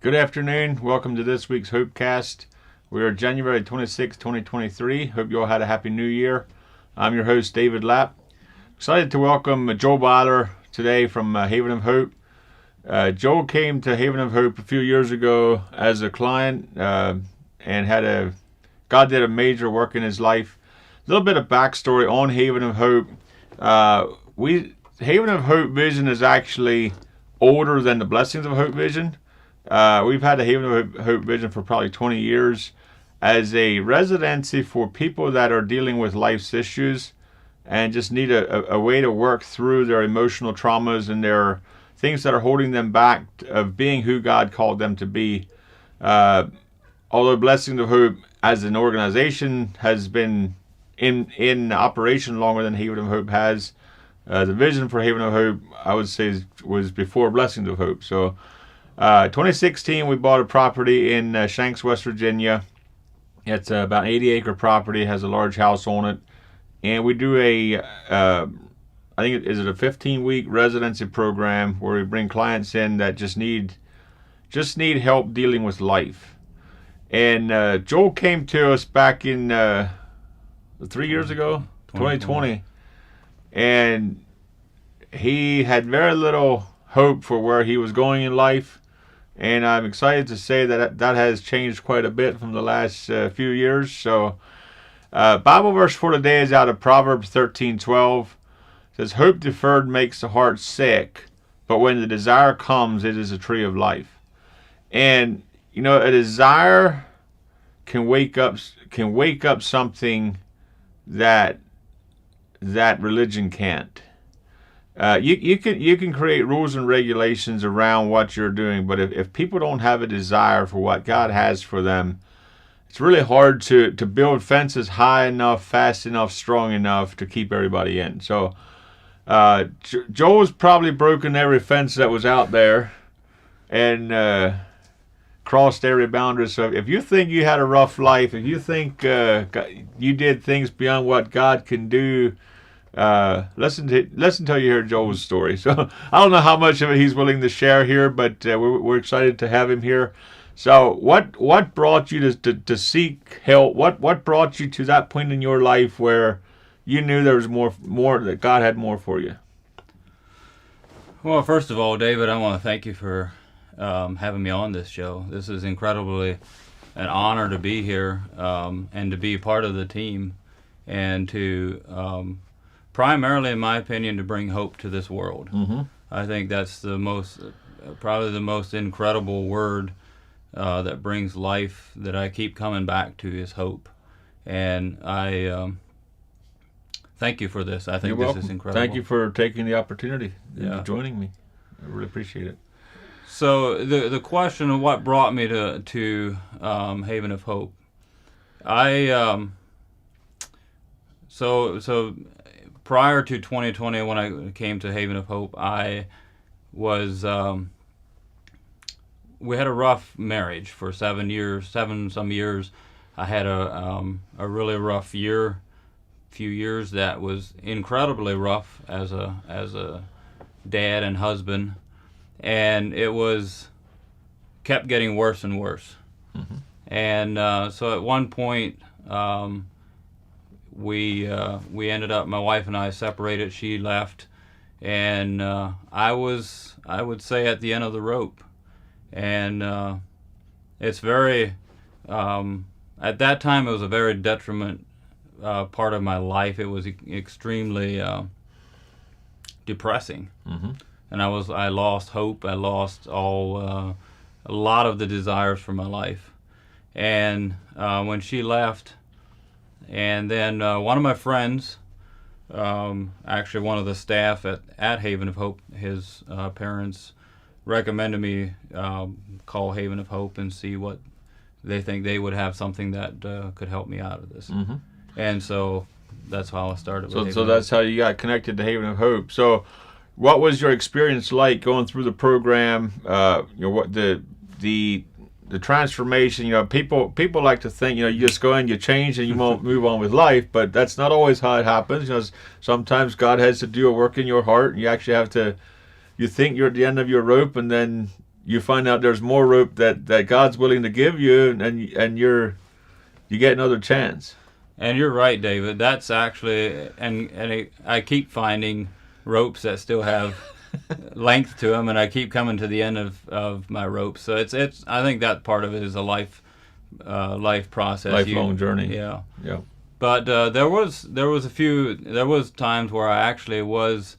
Good afternoon. Welcome to this week's HopeCast. We are January 26, 2023. Hope you all had a happy new year. I'm your host, David Lapp. Excited to welcome Joel Byler today from Haven of Hope. Joel came to Haven of Hope a few years ago as a client and God did a major work in his life. A little bit of backstory on Haven of Hope. Haven of Hope vision is actually older than the Blessings of Hope vision. We've had the Haven of Hope vision for probably 20 years as a residency for people that are dealing with life's issues and just need a way to work through their emotional traumas and their things that are holding them back of being who God called them to be. Although Blessings of Hope as an organization has been in operation longer than Haven of Hope has, the vision for Haven of Hope, I would say, was before Blessings of Hope. So 2016, we bought a property in Shanks, West Virginia. It's about an 80-acre property, has a large house on it. And we do I think, is it a 15-week residency program where we bring clients in that just need help dealing with life. And Joel came to us back in 3 years ago, 2020. And he had very little hope for where he was going in life. And I'm excited to say that has changed quite a bit from the last few years. So, Bible verse for today is out of Proverbs 13:12. It says, "Hope deferred makes the heart sick, but when the desire comes, it is a tree of life." And you know, a desire can wake up something that religion can't. You can create rules and regulations around what you're doing, but if people don't have a desire for what God has for them, it's really hard to build fences high enough, fast enough, strong enough to keep everybody in. So Joel's probably broken every fence that was out there and crossed every boundary. So if you think you had a rough life, if you think you did things beyond what God can do, listen till you hear Joel's story. So I don't know how much of it he's willing to share here, but we're excited to have him here. So what brought you to seek help? What brought you to that point in your life where you knew there was more that God had more for you? Well, first of all, David, I want to thank you for having me on this show. This is incredibly an honor to be here and to be part of the team and to primarily, in my opinion, to bring hope to this world. Mm-hmm. I think that's probably the most incredible word that brings life that I keep coming back to is hope. And I thank you for this. I think You're this welcome. is incredible. Thank you for taking the opportunity and Yeah. joining me. I really appreciate it. So the question of what brought me to Haven of Hope, so prior to 2020, when I came to Haven of Hope, I was we had a rough marriage for 7 some years. I had a really rough few years that was incredibly rough as a dad and husband, and it kept getting worse and worse. Mm-hmm. And so at one point, we ended up, my wife and I separated. She left, and I would say, at the end of the rope. And it's very, at that time, it was a very detriment part of my life. It was extremely depressing. Mm-hmm. And I lost hope. I lost a lot of the desires for my life. And when she left, and then one of my friends, actually one of the staff at Haven of Hope, his parents recommended me call Haven of Hope and see what they think they would have something that could help me out of this. Mm-hmm. And so that's how I started. So that's how you got connected to Haven of Hope. So what was your experience like going through the program? What the transformation? People like to think you just go in, you change, and you won't move on with life. But that's not always how it happens. Sometimes God has to do a work in your heart, and you actually have to. You think you're at the end of your rope, and then you find out there's more rope that God's willing to give you, and you get another chance. And you're right, David. That's actually, I keep finding ropes that still have length to them, and I keep coming to the end of my rope. So it's I think that part of it is a life process, lifelong journey. Yeah. Yeah. But there was times where I actually was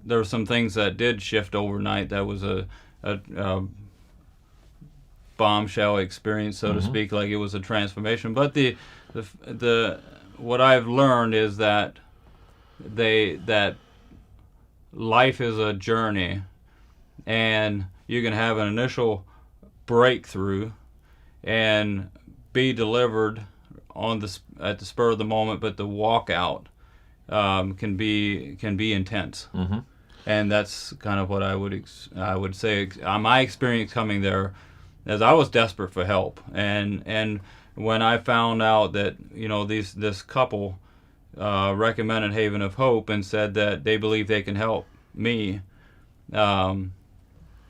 there were some things that did shift overnight. That was a bombshell experience, so to speak. Like, it was a transformation. But the what I've learned is that life is a journey, and you can have an initial breakthrough and be delivered at the spur of the moment, but the walkout can be intense. Mm-hmm. And that's kind of what I would say. My experience coming there, as I was desperate for help, and when I found out that this couple recommended Haven of Hope and said that they believe they can help me in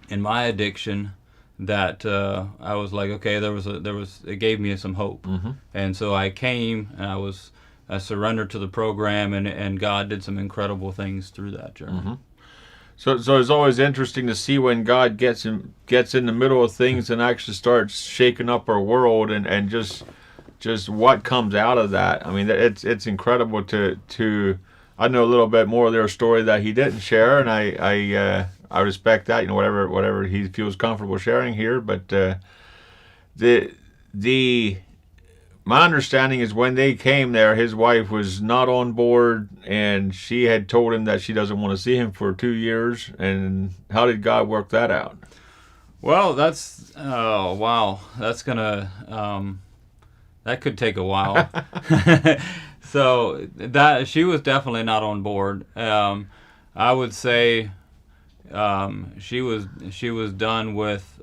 my addiction, that I was like, okay, it gave me some hope. Mm-hmm. And so I came, and I surrendered to the program, and God did some incredible things through that journey. Mm-hmm. So it's always interesting to see when God gets in the middle of things and actually starts shaking up our world, and just what comes out of that. I mean, it's incredible to I know a little bit more of their story that he didn't share, and I respect that. Whatever he feels comfortable sharing here, but my understanding is when they came there, his wife was not on board, and she had told him that she doesn't want to see him for 2 years. And how did God work that out? Well, that's gonna that could take a while. So that she was definitely not on board. I would say she was done with.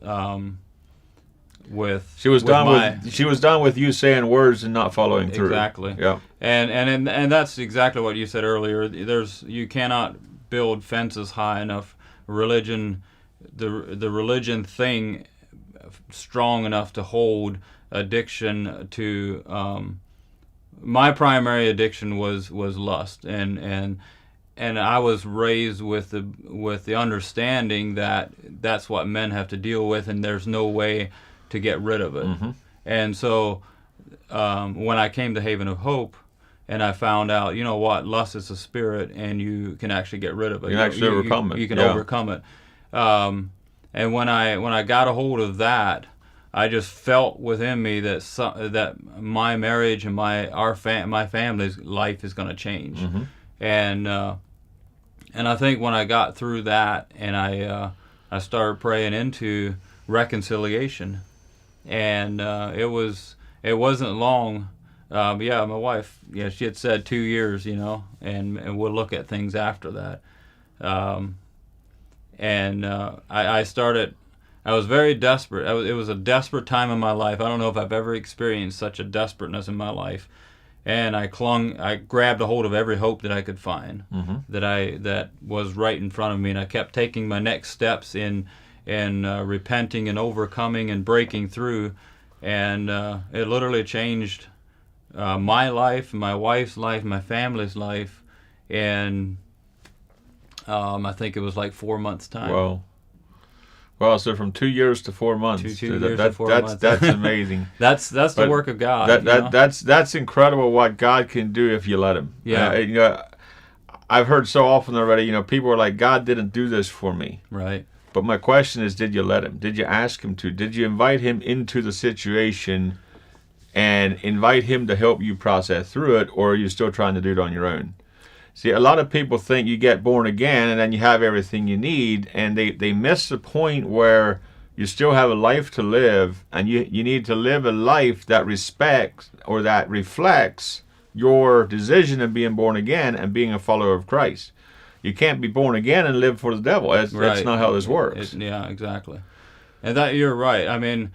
She was done with you saying words and not following through. Exactly. Yeah. And that's exactly what you said earlier. You cannot build fences high enough. The religion thing strong enough to hold addiction to. My primary addiction was lust, and I was raised with the understanding that that's what men have to deal with, and there's no way to get rid of it. Mm-hmm. And so when I came to Haven of Hope, and I found out, lust is a spirit, and you can actually get rid of it. You can actually overcome it. You can overcome it. And when I got a hold of that, I just felt within me that my marriage and my family's life is going to change. Mm-hmm. And I think when I got through that, and I started praying into reconciliation, and it wasn't long. My wife, she had said 2 years, and we'll look at things after that. I started. I was very desperate. It was a desperate time in my life. I don't know if I've ever experienced such a desperateness in my life. And I grabbed a hold of every hope that I could find, mm-hmm. that was right in front of me, and I kept taking my next steps in repenting and overcoming and breaking through, and it literally changed my life, my wife's life, my family's life, and I think it was like 4 months' time. Wow. Well, so from 2 years to 4 months. Two years to 4 months. That's amazing. That's the work of God. That's incredible what God can do if you let Him. Yeah. I've heard so often already. People are like, God didn't do this for me. Right. But my question is, did you let Him? Did you ask Him to? Did you invite Him into the situation and invite Him to help you process through it, or are you still trying to do it on your own? See, a lot of people think you get born again and then you have everything you need, and they miss the point where you still have a life to live, and you need to live a life that respects or that reflects your decision of being born again and being a follower of Christ. You can't be born again and live for the devil. That's not how this works. Yeah, exactly. And that you're right. I mean,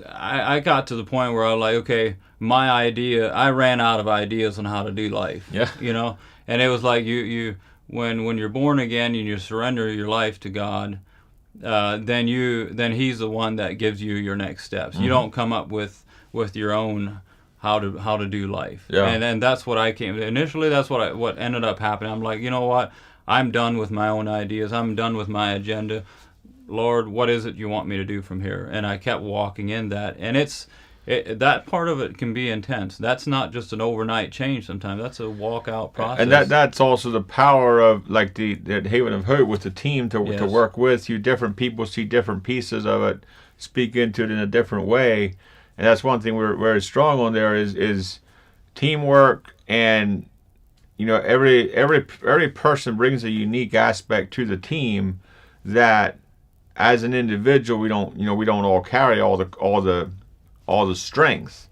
I got to the point where I was like, okay, I ran out of ideas on how to do life. Yeah. And it was like when you're born again and you surrender your life to God, then he's the one that gives you your next steps. You don't come up with your own how to do life. Yeah. And that's what I came initially. That's what ended up happening. I'm like, you know what? I'm done with my own ideas. I'm done with my agenda. Lord, what is it you want me to do from here? And I kept walking in that, and that part of it can be intense. That's not just an overnight change. Sometimes that's a walkout process. And that's also the power of like the Haven of Hope with the team to work with you. Different people see different pieces of it, speak into it in a different way, and that's one thing we're very strong on. There is teamwork, and every person brings a unique aspect to the team that, as an individual, we don't all carry all the strength.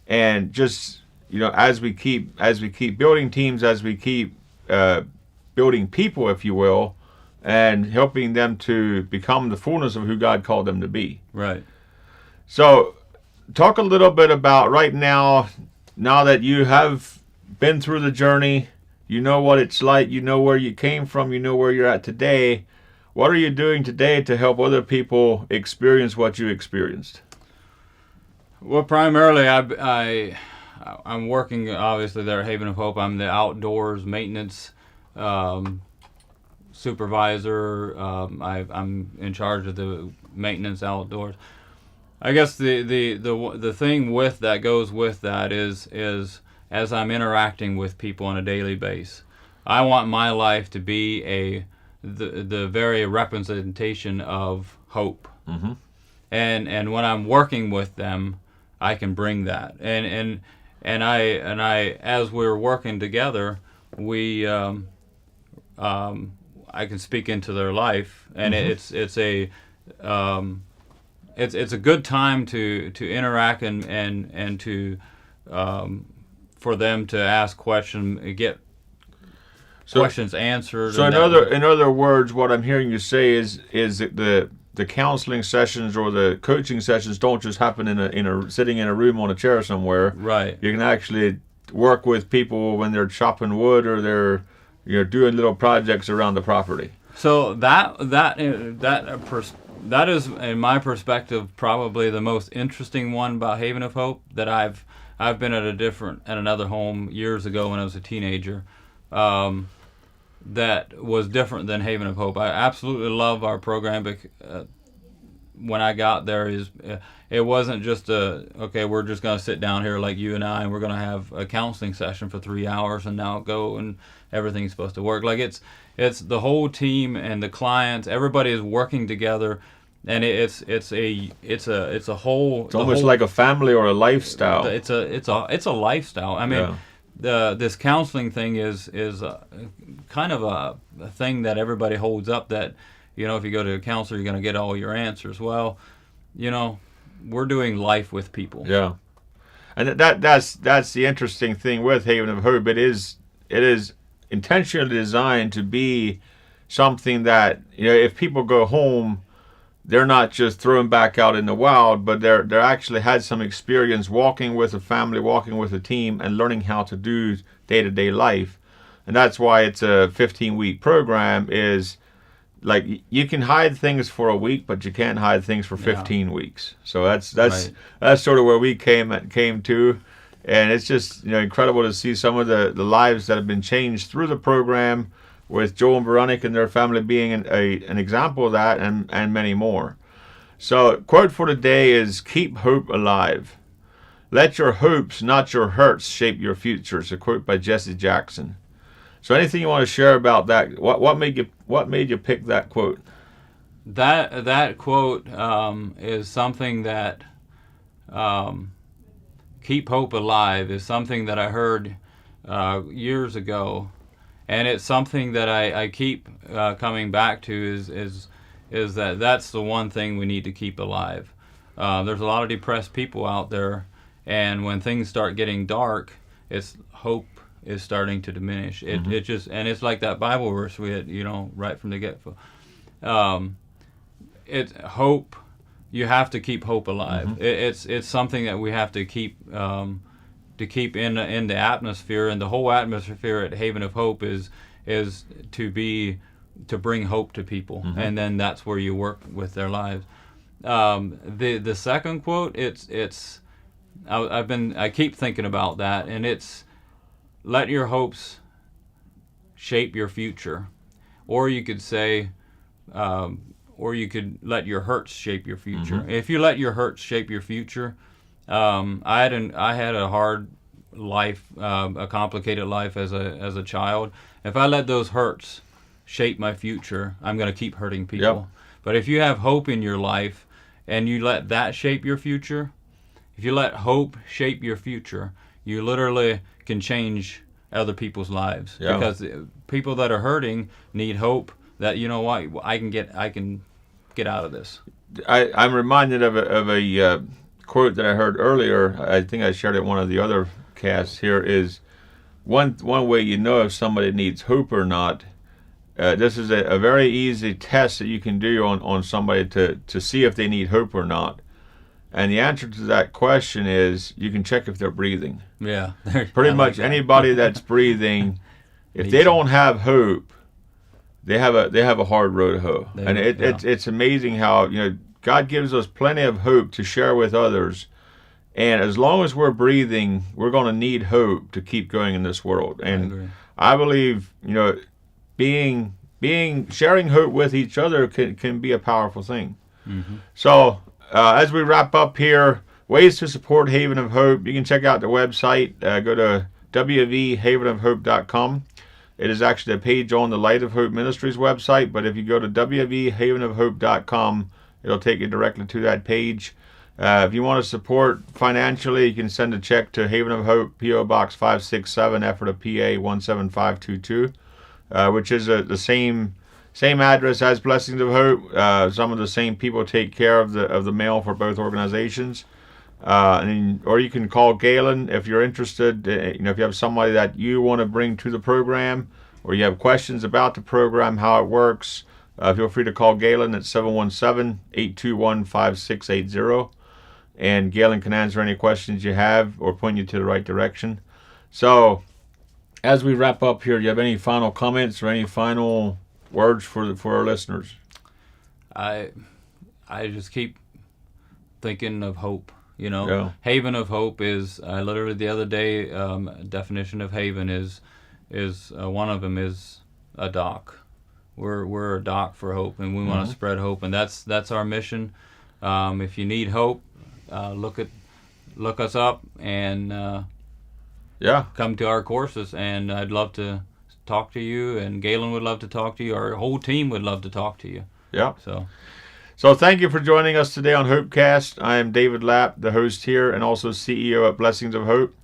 And just as we keep building teams, as we keep building people, if you will, and helping them to become the fullness of who God called them to be. Right. So talk a little bit about right now that you have been through the journey, you know what it's like, you know where you came from, you know where you're at today. What are you doing today to help other people experience what you experienced? Well, primarily I'm working obviously there at Haven of Hope. I'm the outdoors maintenance supervisor. I'm in charge of the maintenance outdoors. I guess the thing with that goes with that is as I'm interacting with people on a daily basis, I want my life to be the very representation of hope. Mm-hmm. And when I'm working with them, I can bring that. And I as we're working together, I can speak into their life, and it's a good time to interact and to for them to ask questions, get questions answered. So in other words, what I'm hearing you say is that the counseling sessions or the coaching sessions don't just happen in a sitting in a room on a chair somewhere. Right. You can actually work with people when they're chopping wood or they're doing little projects around the property. So that is, in my perspective, probably the most interesting one about Haven of Hope. That I've been at another home years ago when I was a teenager. That was different than Haven of Hope. I absolutely love our program, but when I got there, it wasn't just we're just going to sit down here like you and I, and we're going to have a counseling session for 3 hours, and now go and everything's supposed to work. Like it's the whole team and the clients, everybody is working together, and it's a whole. It's almost like a family or a lifestyle. It's a lifestyle. I mean. Yeah. This counseling thing is kind of a thing that everybody holds up, that if you go to a counselor you're going to get all your answers. Well, we're doing life with people. Yeah, and that's the interesting thing with Haven of Hope. It is intentionally designed to be something that if people go home, they're not just thrown back out in the wild, but they're actually had some experience walking with a family, walking with a team, and learning how to do day-to-day life. And that's why it's a 15-week program. Is like you can hide things for a week, but you can't hide things for 15 weeks. So that's right. That's sort of where we came to, and it's just incredible to see some of the lives that have been changed through the program, with Joel and Veronica and their family being an example of that, and many more. So, quote for today is, "Keep hope alive. Let your hopes, not your hurts, shape your future." It's a quote by Jesse Jackson. So, anything you want to share about that? What made you pick that quote? That quote is something that "keep hope alive" is something that I heard years ago. And it's something that I keep coming back to is that's the one thing we need to keep alive. There's a lot of depressed people out there, and when things start getting dark, hope is starting to diminish. It just, and it's like that Bible verse we had, right from the get-go. It's hope. You have to keep hope alive. Mm-hmm. It's something that we have to keep. To keep in the atmosphere, and the whole atmosphere at Haven of Hope is to be to bring hope to people, Mm-hmm. and then that's where you work with their lives. The second quote, I keep thinking about that, and it's, let your hopes shape your future, or you could say, or you could let your hurts shape your future. Mm-hmm. If you let your hurts shape your future, I had a hard life, a complicated life as a child. If I let those hurts shape my future, I'm going to keep hurting people. Yep. But if you have hope in your life and you let that shape your future, if you let hope shape your future, you literally can change other people's lives. Yeah. Because people that are hurting need hope that, you know what, I can get out of this. I'm reminded of a quote that I heard earlier. I think I shared it in one of the other casts here. Is one way you know if somebody needs hope or not. This is a very easy test that you can do on somebody to see if they need hope or not. And the answer to that question is you can check if they're breathing. Yeah. Pretty much anybody that's breathing, if they don't have hope, they have a hard road to hoe. And it's amazing how, you know, God gives us plenty of hope to share with others. And as long as we're breathing, we're going to need hope to keep going in this world. And I believe, you know, sharing hope with each other can be a powerful thing. Mm-hmm. So as we wrap up here, ways to support Haven of Hope. You can check out the website. Go to wvhavenofhope.com. It is actually a page on the Light of Hope Ministries website, but if you go to wvhavenofhope.com, it'll take you directly to that page. If you want to support financially, you can send a check to Haven of Hope, P.O. Box 567, Ephrata, PA 17522. Which is the same address as Blessings of Hope. Some of the same people take care of the mail for both organizations. Or you can call Galen if you're interested. You know, if you have somebody that you want to bring to the program, or you have questions about the program, how it works, feel free to call Galen at 717-821-5680. And Galen can answer any questions you have or point you to the right direction. So, as we wrap up here, do you have any final comments or any final words for our listeners? I just keep thinking of hope. You know, Yeah. Haven of Hope is literally the other day. Definition of haven is one of them is a dock. We're a dock for hope, and we want to spread hope, and that's our mission. If you need hope, look us up and come to our courses, and I'd love to talk to you, and Galen would love to talk to you. Our whole team would love to talk to you. Yeah. So thank you for joining us today on HopeCast. I am David Lapp, the host here, and also CEO at Blessings of Hope.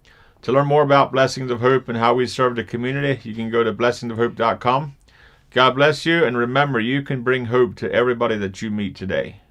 To learn more about Blessings of Hope and how we serve the community, you can go to blessingsofhope.com. God bless you, and remember, you can bring hope to everybody that you meet today.